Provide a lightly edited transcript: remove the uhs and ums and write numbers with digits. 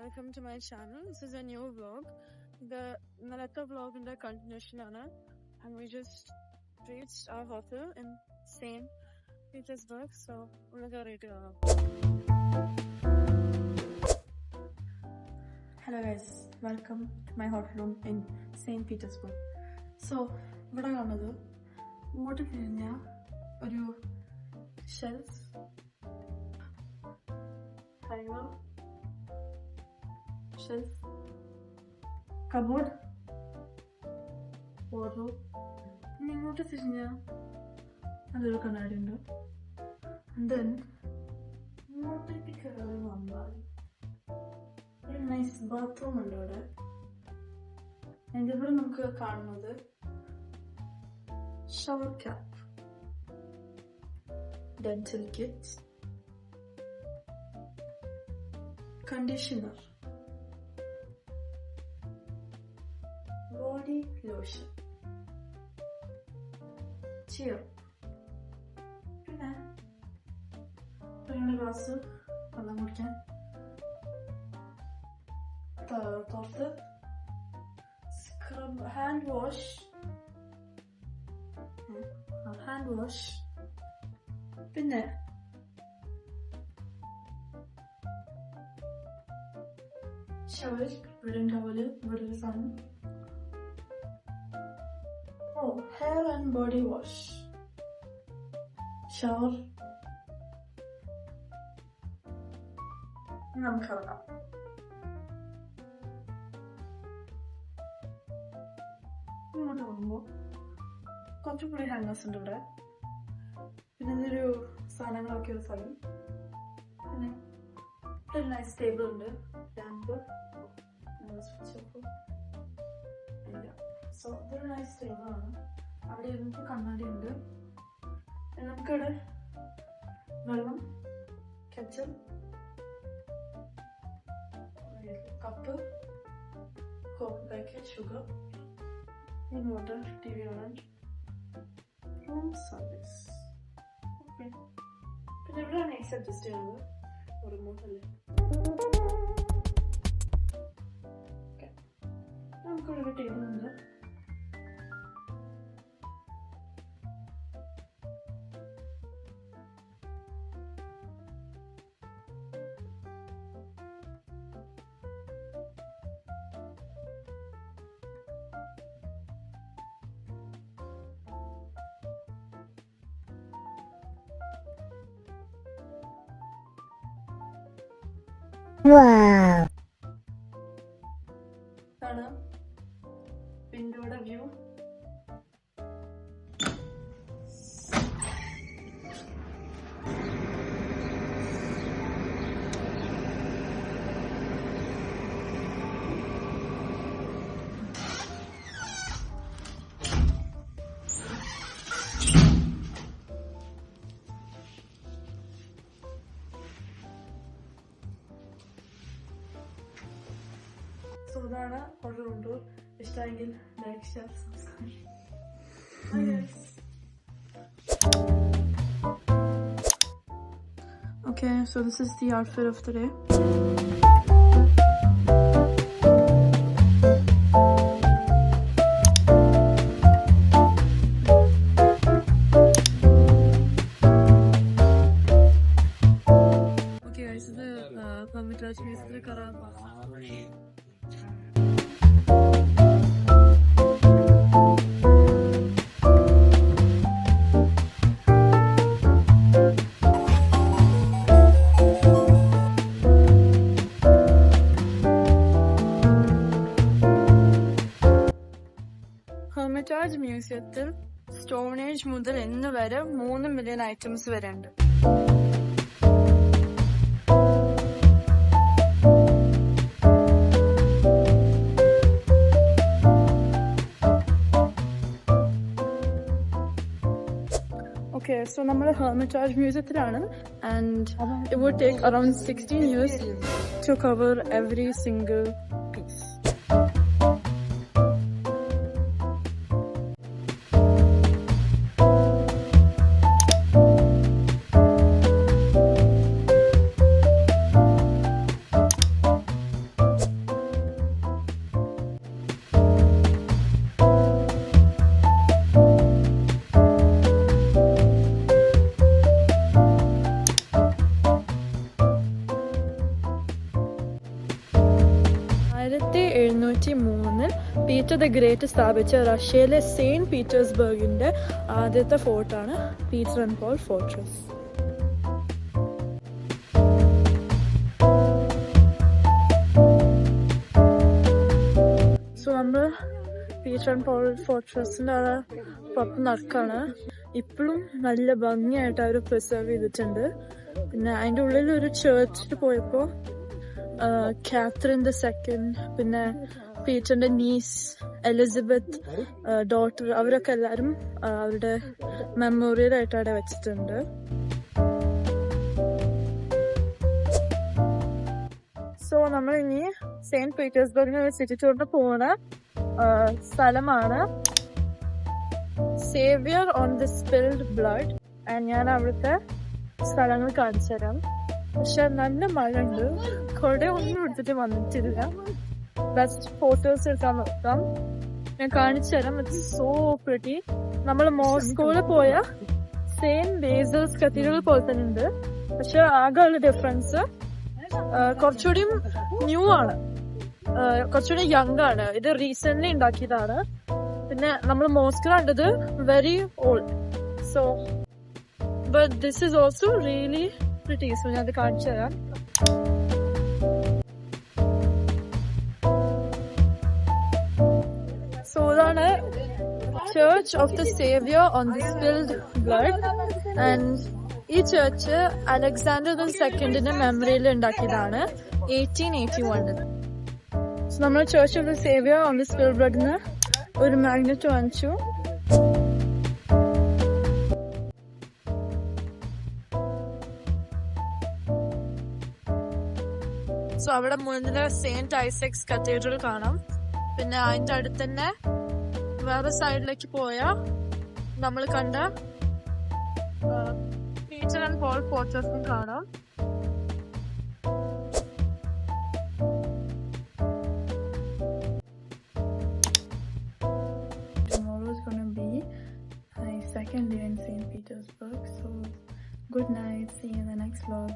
Welcome to my channel. This is a new vlog. The Nalata vlog in the continuation and we just reached our hotel in St. Petersburg. So we're gonna read it. Hello guys, welcome to my hotel room in St. Petersburg. So ഇവിടെ കാണുന്നത് ഇങ്ങോട്ട് കഴിഞ്ഞ ഒരു shelf shelf, cupboard, wardrobe. ഇങ്ങോട്ട് തിരിഞ്ഞാൽ നല്ലൊരു കണ്ണാടി ഉണ്ട്. And then ഇങ്ങോട്ടേക്ക് കയറി വന്നാൽ ഒരു നൈസ് ബാത്റൂം ഉണ്ട് അവിടെ. അതിൻ്റെ ഇവിടെ നമുക്ക് കാണുന്നത് shower cap, dental kit, conditioner, body lotion, cheer, പിന്നെ ഗ്ലാസ് വെള്ളം കുടിക്കാൻ, പുറത്ത് സ്ക്രബ്, ഹാൻഡ് വാഷ്, പിന്നെ ഷവർ, ഇവിടെ ടവല്, ഇവിടെ ഒരു സാധനം. Hair and body wash, shower. നമുക്ക് ഇറങ്ങാം. ഇങ്ങോട്ട് പോകുമ്പോൾ കുറച്ചുകൂടി ഹാങ്ങേഴ്സ് ഉണ്ട് ഇവിടെ. പിന്നെ ഇതൊരു സാധനങ്ങളൊക്കെ ഒരു സ്ഥലം. പിന്നെ ഒരു നൈസ് ടേബിൾ ഉണ്ട്, ലാമ്പ്, സ്വിച്ച് ഓഫ്. സോ ഇതൊരു നൈസ് ടേബിളാണ്. അവിടെ ഇരുന്നിട്ട് കണ്ണാടി ഉണ്ട്. നമുക്കിവിടെ വെള്ളം, kettle, cup, coffee packet, sugar, inverter, T V കാണാൻ, റൂം സർവീസ്. ഓക്കെ, പിന്നെ ഇവിടെയാണ് എക്സ് അഡ്ജസ്റ്റ് ചെയ്യുന്നത്, റിമോട്ടല്ലേ. ഓക്കെ, നമുക്കിവിടെ ഒരു ടേബിൾ ഉണ്ട്. Wow! Window view. So ഇതാണ് ഓർഡർ ഉണ്ട്. ഇഷ്ടമെങ്കിൽ like, share, subscribe. Bye guys. Okay, so this is the outfit of the day. Okay guys, ഇത് പമ്മിറ്റാച്ച് മേസ്ത്രി കറാൻ ഹെർമിറ്റാജ് മ്യൂസിയത്തിൽ സ്റ്റോൺ ഏജ് മുതൽ ഇന്ന് വരെ 3 മില്യൺ ഐറ്റംസ് വരെ ഉണ്ട്. ഓക്കെ, so നമ്മൾ Hermitage മ്യൂസിയത്തിലാണ് and it would take around 16 years to cover every single piece. Peter the great സ്ഥാപിച്ച റഷ്യയിലെ സെയിന്റ് പീറ്റേഴ്സ്ബർഗിന്റെ ആദ്യത്തെ ഫോർട്ടാണ് Peter and Paul fortress. So നമ്മൾ പീറ്റർ ആൻഡ് പോൾ ഫോർട്രസിന്റെ അവിടെ പുറത്ത് നടക്കാണ്. ഇപ്പോഴും നല്ല ഭംഗിയായിട്ട് അവർ പ്രിസർവ് ചെയ്തിട്ടുണ്ട്. പിന്നെ അതിൻ്റെ ഉള്ളിൽ ഒരു ചേർച്ചിൽ പോയപ്പോൾ കാത്രിൻ ദ സെക്കൻഡ്, പിന്നെ പീറ്ററിന്റെ നീസ് എലിസബത്ത് ഡോട്ടർ, അവരൊക്കെ എല്ലാവരും അവരുടെ മെമ്മോറിയൽ ആയിട്ട് അവിടെ വെച്ചിട്ടുണ്ട്. സോ നമ്മൾ ഇനി സെയിന്റ് പീറ്റേഴ്സ്ബർഗിന് സിറ്റി ടൂറിന് പോകുന്ന സ്ഥലമാണ് Saviour on the spilled Blood. ഞാൻ അവിടുത്തെ സ്ഥലങ്ങൾ കാണിച്ചു തരാം. പക്ഷെ നല്ല മഴ ഉണ്ട്, കുറെ ഒന്നും എടുത്തിട്ട് വന്നിട്ടില്ല. ബെസ്റ്റ് ഫോട്ടോസ് എടുക്കാൻ നോക്കാം, ഞാൻ കാണിച്ചു തരാം. It's so pretty. നമ്മൾ മോസ്കോയില് പോയ സെയിന്റ് ബേസിൽസ് കത്തീഡ്രൽ പോലെ തന്നെ ഉണ്ട്. പക്ഷെ ആകെ ഉള്ള ഡിഫറൻസ് കുറച്ചുകൂടി ന്യൂ ആണ്, കുറച്ചുകൂടി യങ് ആണ്. ഇത് റീസെന്റ് ഉണ്ടാക്കിയതാണ്. പിന്നെ നമ്മൾ മോസ്കോ കണ്ടത് very old. So but this is also really pretty. So ഞാൻ അത് കാണിച്ചു തരാം. So ഇതാണ് church of the saviour on the spilled blood. And ഈ ചർച്ച് അലക്സാണ്ടർ ദ സെക്കൻഡിന്റെ മെമ്മറിയിൽ ഉണ്ടാക്കിയതാണ് 1881. സോ നമ്മൾ church of the saviour on the spilled ബ്ലഡിന് ഒരു മാഗ്നറ്റ് വാങ്ങിച്ചു. സോ അവിടെ മുന്നില് സെയിന്റ് ഐസക്സ് കത്തീഡ്രൽ കാണാം. പിന്നെ അതിന്റെ അടുത്ത് തന്നെ വേറെ സൈഡിലേക്ക് പോയാൽ നമ്മൾ കണ്ട പീറ്റർ ആൻഡ് പോൾ ഫോർട്രസും കാണാം. Tomorrow is going to be my second day in St. Petersburg. So good night. See you in the next vlog.